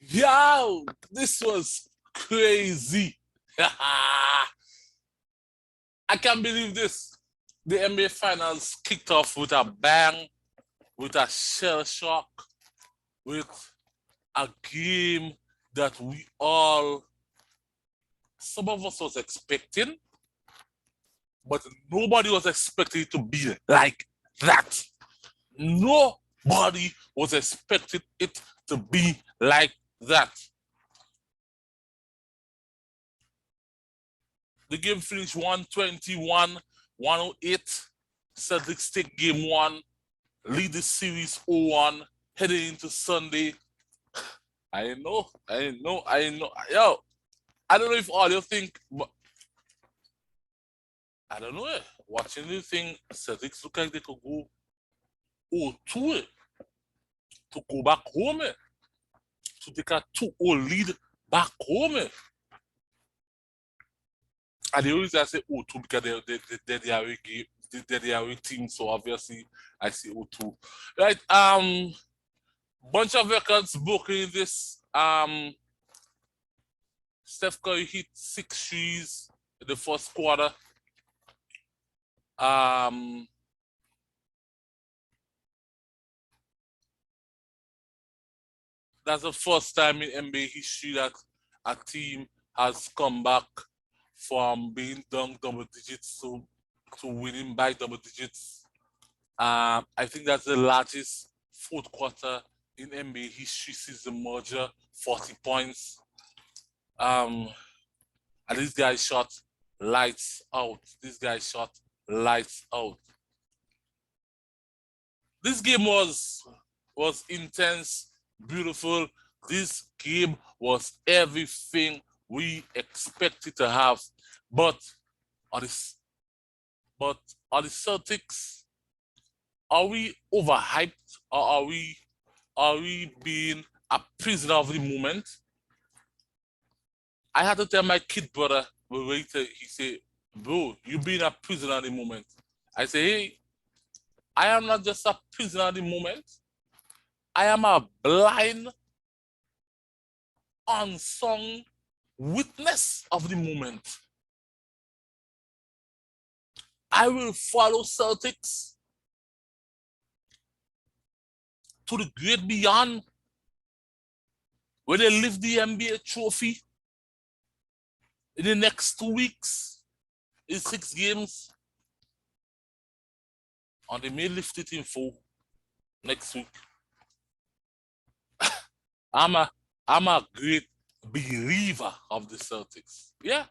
Yo, this was crazy. I can't believe this. The NBA Finals kicked off with a bang, with a shell shock, with a game that some of us was expecting, but nobody was expecting it to be like that. Nobody was expecting it to be like that. The game finished 121, 108. Celtics take game one, lead the series 0-1, heading into Sunday. I know. Yo, I don't know if all you think, but I don't know. Watching the thing, Celtics look like they could go 0-2 to go back home, to take a 2-0 lead back home. And the reason I say 0-2 because they're the away game, they're the away team, so obviously I say 0-2. Right, bunch of records broken in this. Steph Curry hit 6 threes in the first quarter. That's the first time in NBA history that a team has come back from being down double digits to winning by double digits. I think that's the largest fourth quarter in NBA history since the merger, 40 points. And this guy shot lights out. This game was intense, beautiful. This game was everything we expected to have. But are the Celtics, are we overhyped, or are we being a prisoner of the moment? I had to tell my kid brother, he said, bro, you being a prisoner of the moment. I say, hey, I am not just a prisoner of the moment. I am a blind, unsung witness of the moment. I will follow Celtics to the great beyond, where they lift the NBA trophy in the next 2 weeks, in 6 games. And they may lift it in 4 next week. I'm a great believer of the Celtics. Yeah.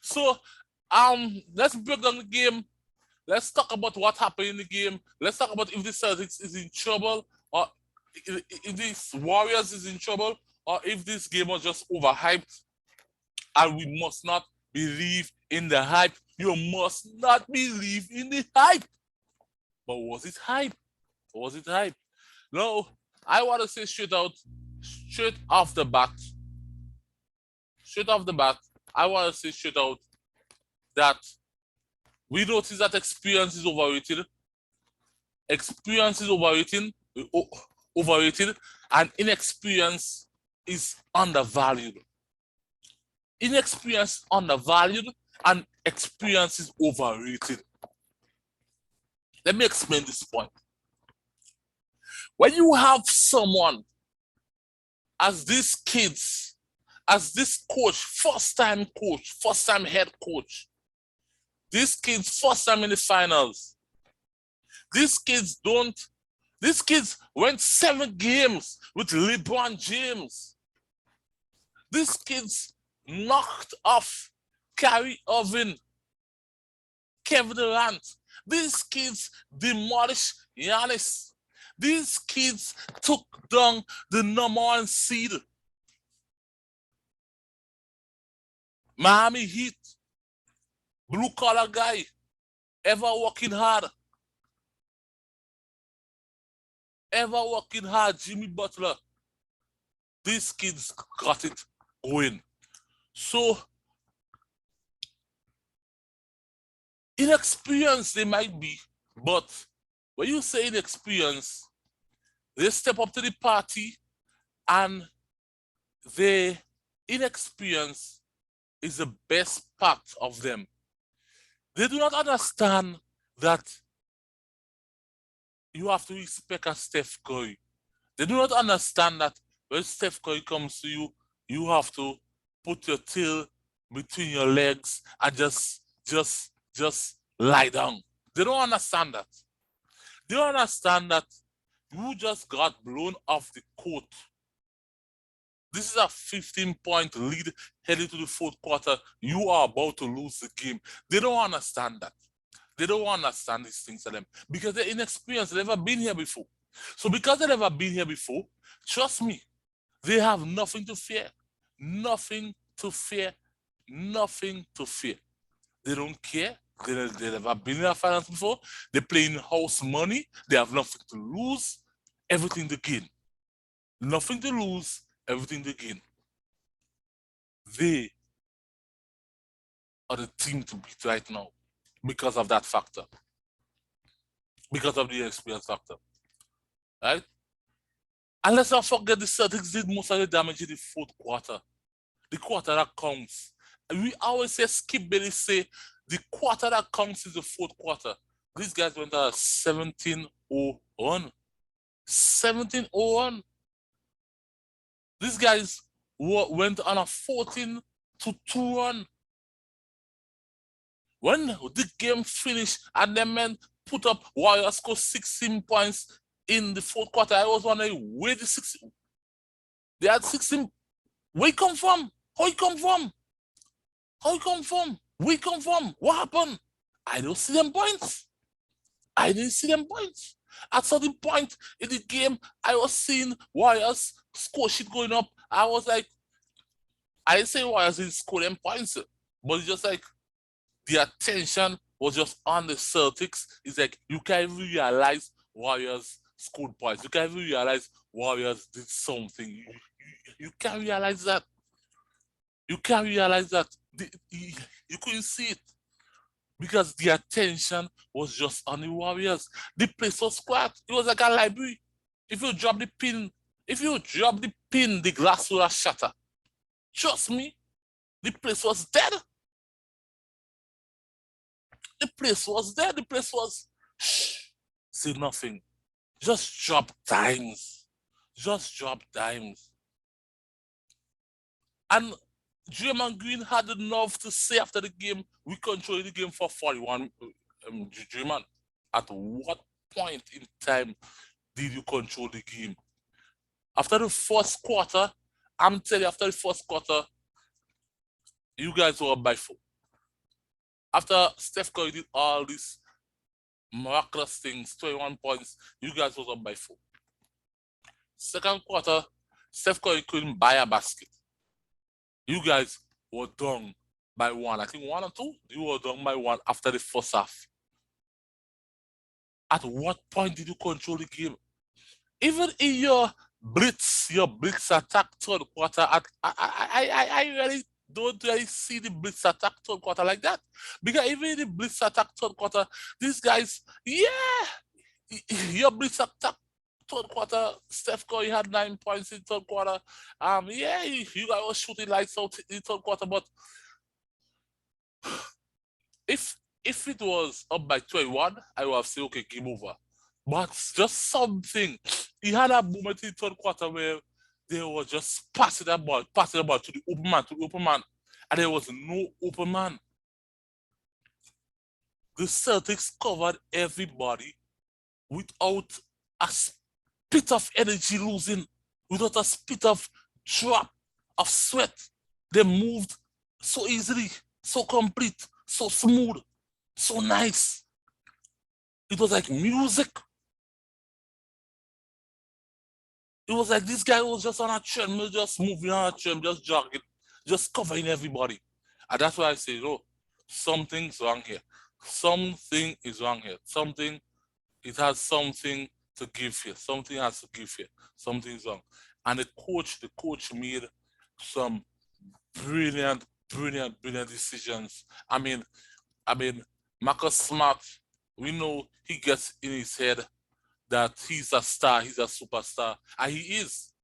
So let's break down the game. Let's talk about what happened in the game. Let's talk about if the Celtics is in trouble, or if these Warriors is in trouble, or if this game was just overhyped. And we must not believe in the hype. You must not believe in the hype. But was it hype? No, I want to say straight off the bat, I want to say straight out that we notice that experience is overrated. Experience is overrated, and inexperience is undervalued. Inexperience is undervalued, and experience is overrated. Let me explain this point. When you have someone as this coach, first time head coach, these kids first time in the finals, these kids went 7 games with LeBron James. These kids knocked off Kyrie Irving, Kevin Durant. These kids demolished Giannis. These kids took down the number 1 seed, Miami Heat, blue collar guy, ever working hard, Jimmy Butler. These kids got it going. So inexperienced they might be, but when you say inexperienced, they step up to the party and the inexperience is the best part of them. They do not understand that you have to respect a Steph Curry. They do not understand that when Steph Curry comes to you, you have to put your tail between your legs and just lie down. They don't understand that. They don't understand that you just got blown off the court. This is a 15-point lead heading to the fourth quarter. You are about to lose the game. They don't understand that. They don't understand these things to them because they're inexperienced. They've never been here before. So because they've never been here before, trust me, they have nothing to fear. Nothing to fear. Nothing to fear. They don't care. They never been in the finals before. They play in house money. They have nothing to lose, everything to gain. Nothing to lose, everything to gain. They are the team to beat right now because of that factor. Because of the experience factor. Right? And let's not forget the Celtics did most of the damage in the fourth quarter. The quarter that counts. We always say, Skip Bayless say, the quarter that counts is the fourth quarter. These guys went at 17-0-1. 17-0-1. These guys went on a 14-2 run. When the game finished and the men put up Warriors score 16 points in the fourth quarter, I was wondering where the 16. They had 16. Where it come from? How it come from? How it come from? Where it come from? What happened? I don't see them points. I didn't see them points. At certain point in the game, I was seeing Warriors score sheet going up. I was like, I didn't say Warriors didn't score them points, but it's just like the attention was just on the Celtics. It's like you can't even realize Warriors scored points. You can't even realize Warriors did something. You can't realize that. You can't realize that. You couldn't see it because the attention was just on the Warriors. The place was quiet. It was like a library. If you drop the pin, the glass will shatter. Trust me, the place was dead. The place was there. The place was shh. Say nothing. Just drop dimes. Just drop dimes. And Draymond Green had enough to say after the game, we controlled the game for 41. Draymond, at what point in time did you control the game? After the first quarter, I'm telling you, after the first quarter, you guys were up by 4. After Steph Curry did all these miraculous things, 21 points, you guys was up by 4. Second quarter, Steph Curry couldn't buy a basket. You guys were down by 1. I think 1 or 2. You were down by 1 after the first half. At what point did you control the game? Even in your blitz attack third quarter, I really don't really see the blitz attack third quarter like that. Because even in the blitz attack third quarter, these guys, your blitz attack third quarter, Steph Curry had 9 points in third quarter. You guys were shooting lights out in third quarter, but if it was up by 21, I would have said, okay, game over. But just something. He had a moment in third quarter where they were just passing the ball to the open man, and there was no open man. The Celtics covered everybody without a spit of energy losing, without a spit of drop of sweat. They moved so easily, so complete, so smooth, so nice. It was like music. It was like this guy was just on a treadmill, just moving on a treadmill, just jogging, just covering everybody. And that's why I say, something's wrong here. Something is wrong here. It has something to give here. Something has to give here. Something's wrong. And the coach made some brilliant decisions. I mean, Marcus Smart, we know he gets in his head that he's a star, he's a superstar, and he is.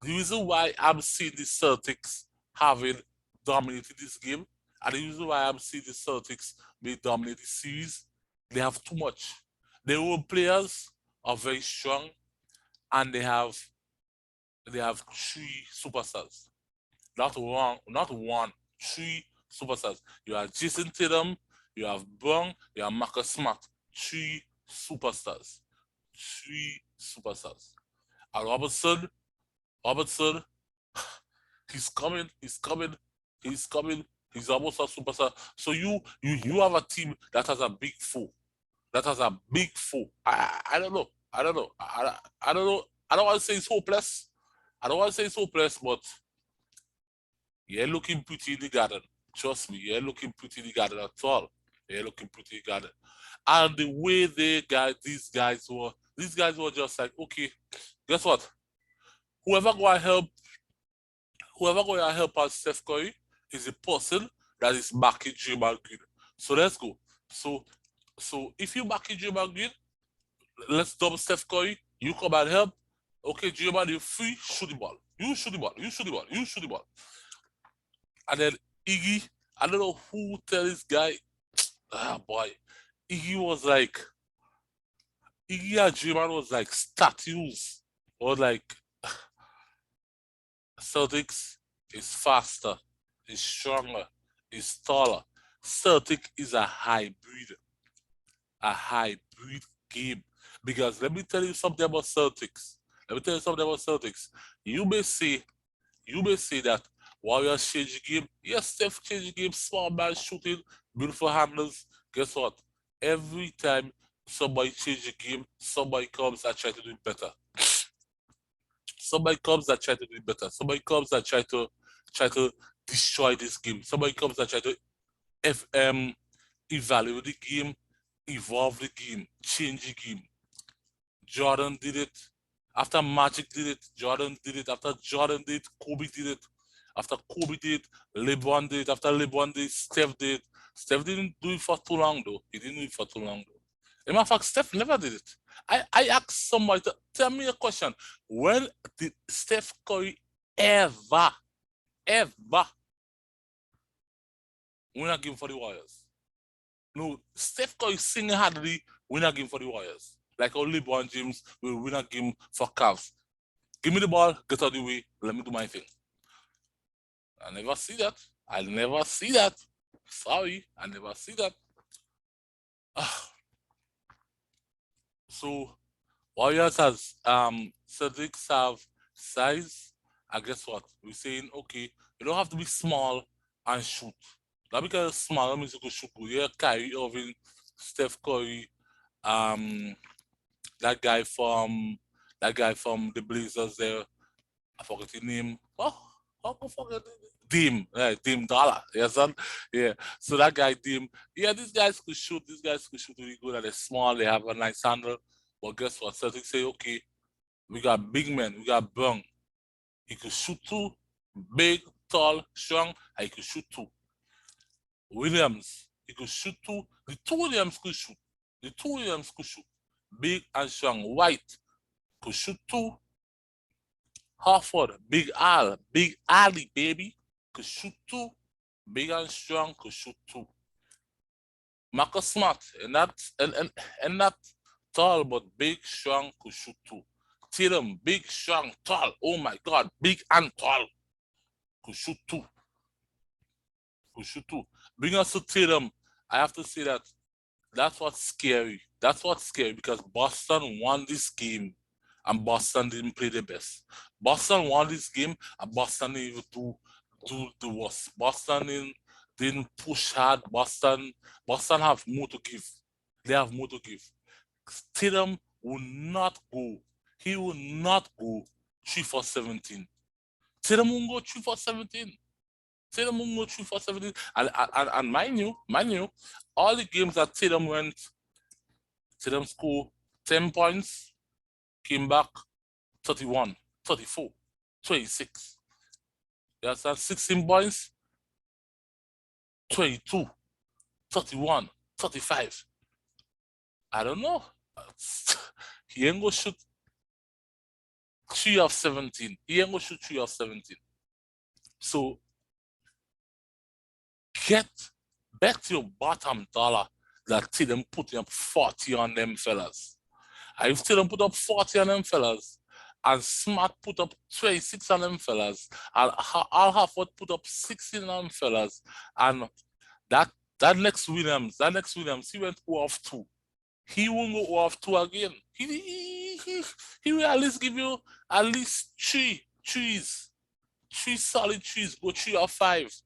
The reason why I'm seeing the Celtics having dominated this game, and the reason why I'm seeing the Celtics may dominate the series, they have too much. Their own players are very strong, and they have three superstars. Not one, three superstars. You have Jason Tatum, you have Brown, you have Marcus Smart. Three superstars. Three superstars. And Robertson, he's coming, he's coming, he's coming, he's almost a superstar. So you have a team that has a big four. That has a big four. I don't know. I don't know. I don't know. I don't want to say it's hopeless. I don't want to say it's hopeless, but you're looking pretty in the garden. Trust me, you're looking pretty in the garden at all. You're looking pretty in the garden. And the way these guys were just like, okay, guess what? Whoever go and help, whoever go and help us Steph Curry is the person that is backing Draymond Green. So let's go. So if you backing Draymond Green, let's double Steph Curry. You come and help. Okay, Draymond, you're free. Shoot the ball. You shoot the ball. You shoot the ball. You shoot the ball. And then Iggy, I don't know who tell this guy. Ah, boy. Iggy and Draymond was like statues. Or like, Celtics is faster, is stronger, is taller. Celtic is a hybrid game. Because let me tell you something about Celtics. Let me tell you something about Celtics. You may say that Warriors change the game. Yes, Steph change the game, small man shooting, beautiful handlers. Guess what? Every time somebody change the game, somebody comes and try to do it better. Somebody comes and try to do it better. Somebody comes and try to destroy this game. Somebody comes and try to evaluate the game, evolve the game, change the game. Jordan did it. After Magic did it, Jordan did it. After Jordan did it, Kobe did it. After Kobe did it, LeBron did it. After LeBron did it, Steph did it. Steph didn't do it for too long though. He didn't do it for too long though. As a matter of fact, Steph never did it. I asked somebody to tell me a question. When did Steph Curry ever win a game for the Warriors? No, Steph Curry single-handedly win a game for the Warriors. Like how LeBron James will win a game for Cavs. Give me the ball, get out of the way, let me do my thing. I never see that. I never see that. Sorry, I never see that. So Warriors has Celtics have size. I guess what? We're saying, okay, you don't have to be small and shoot. Not because small means you can shoot good. Yeah, Kyrie Irving, Steph Curry, that guy from the Blazers there. I forgot his name. Oh, how can I forget Dim, Dim Dollar. Yes, son. Yeah. So that guy Dim. Yeah, these guys could shoot. These guys could shoot really good. And they're small. They have a nice handle. But guess what? Celtics say, okay, we got big men. We got Bung. He could shoot too. Big, tall, strong. And he could shoot too. Williams. He could shoot too. The two Williams could shoot. The two Williams could shoot. Big and strong. White could shoot too. Harford, Big Al, Big Ali, baby, could shoot too. Big and strong, could shoot too. Marcus Smart, and not tall, but big, strong, could shoot too. Tatum, big, strong, tall. Oh my God, big and tall, could shoot too. Could shoot too. Bring us to Tatum. I have to say that that's what's scary. That's what's scary because Boston won this game and Boston didn't play the best. Boston won this game and Boston didn't even do the worst. Boston didn't push hard. Boston have more to give. They have more to give. Tatum will not go. He will not go 3 for 17. Tatum won't go 3 for 17. Tatum won't go 3 for 17. And mind you, all the games that Tatum went, Tatum scored 10 points, came back 31, 34, 26. That's 16 points, 22, 31, 35. I don't know. He ain't gonna shoot 3 of 17. He ain't gonna shoot 3 of 17. So bet your bottom dollar that Tatum put up 40 on them fellas. And if Tatum put up 40 on them fellas, and Smart put up 26 on them fellas, and Al Harford put up 16 on them fellas, and that next Williams, he went 0 of 2. He won't go 0 of 2 again. He will at least give you at least three solid threes, go 3 of 5.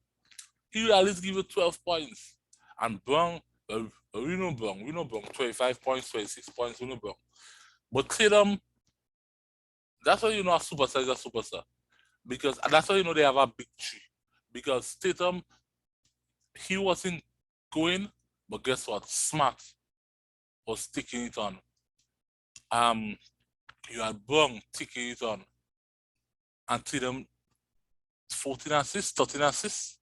He will at least give you 12 points. And Brown, we know Brown, 25 points, 26 points, we know Brown. But Tatum, that's why you know a superstar is a superstar. Because that's why you know they have a big tree. Because Tatum, he wasn't going, but guess what? Smart was taking it on. You had Brown taking it on. And Tatum, 14 assists, 13 assists.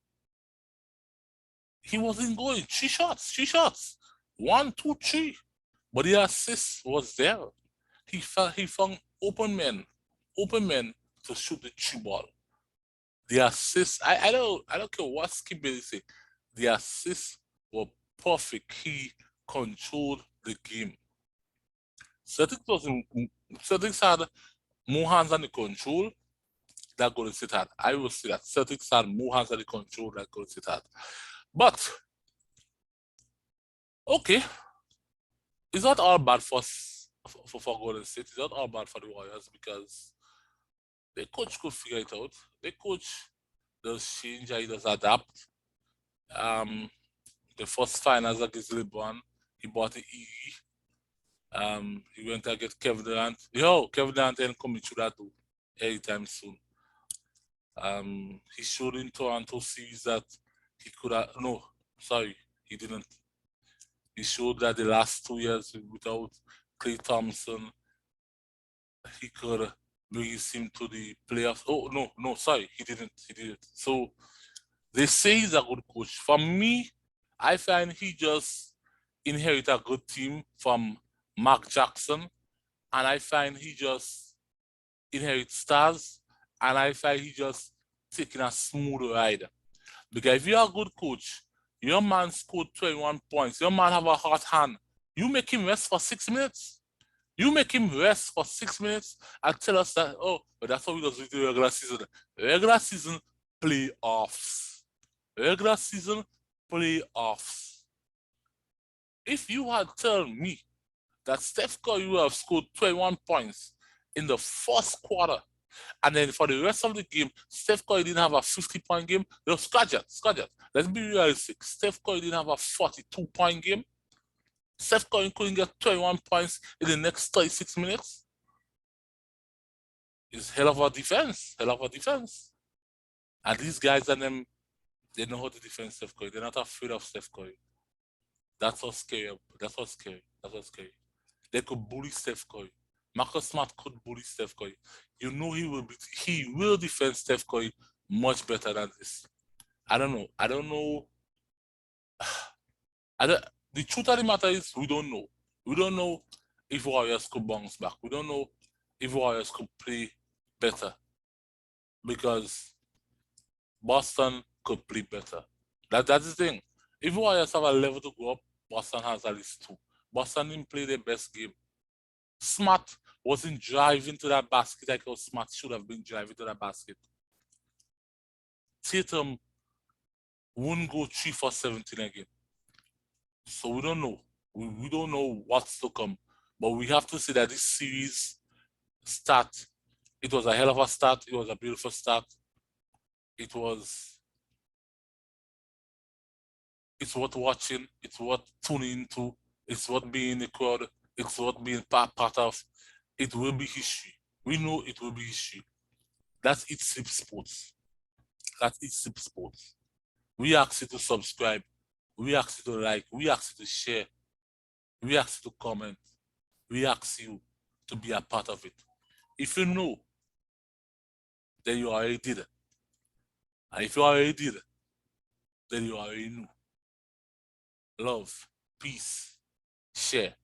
He wasn't going. 3 shots. 1, 2, 3. But the assist was there. He found open men to shoot the 3 ball. The assists, I don't care what Skip Bailey say. The assists were perfect. He controlled the game. Celtics had more hands on the control that Golden State had. I will say that Celtics had more hands on the control that Golden State had. But okay, it's not all bad for Golden State. It's not all bad for the Warriors because the coach could figure it out. The coach does change, he does adapt. The first finals against LeBron, he bought the EE. He went to get Kevin Durant. Kevin Durant ain't coming through that too anytime soon. He showed in Toronto series that he could have. No, sorry, he didn't. He showed that the last 2 years without Klay Thompson, he could bring his team to the playoffs. Oh no, sorry, he didn't. So they say he's a good coach. For me, I find he just inherited a good team from Mark Jackson, and I find he just inherits stars, and I find he just taking a smooth ride. Because if you're a good coach, your man scored 21 points, your man have a hot hand, you make him rest for 6 minutes. You make him rest for 6 minutes and tell us that, but that's how we do with the regular season. Regular season playoffs. Regular season playoffs. If you had told me that Steph Curry would have scored 21 points in the first quarter, and then for the rest of the game, Steph Curry didn't have a 50-point game. No, scratch that. Let's be realistic. Steph Curry didn't have a 42-point game. Steph Curry couldn't get 21 points in the next 36 minutes. It's hell of a defense. And these guys and them, they know how to defend Steph Curry. They're not afraid of Steph Curry. That's what's scary. They could bully Steph Curry. Marcus Smart could bully Steph Curry. You know he will defend Steph Curry much better than this. I don't know. The truth of the matter is we don't know. We don't know if Warriors could bounce back. We don't know if Warriors could play better. Because Boston could play better. That's the thing. If Warriors have a level to go up, Boston has at least 2. Boston didn't play their best game. Smart wasn't driving to that basket like how Smart should have been driving to that basket. Tatum won't go 3 for 17 again. So we don't know. We don't know what's to come. But we have to say that this series start, it was a hell of a start. It was a beautiful start. It's worth watching. It's worth tuning into. It's worth being in the crowd. It's worth being part of. It will be history. We know it will be history. That's Eat Sleep Sports. We ask you to subscribe. We ask you to like. We ask you to share. We ask you to comment. We ask you to be a part of it. If you know, then you already did it. And if you already did it, then you already knew. Love, peace, share.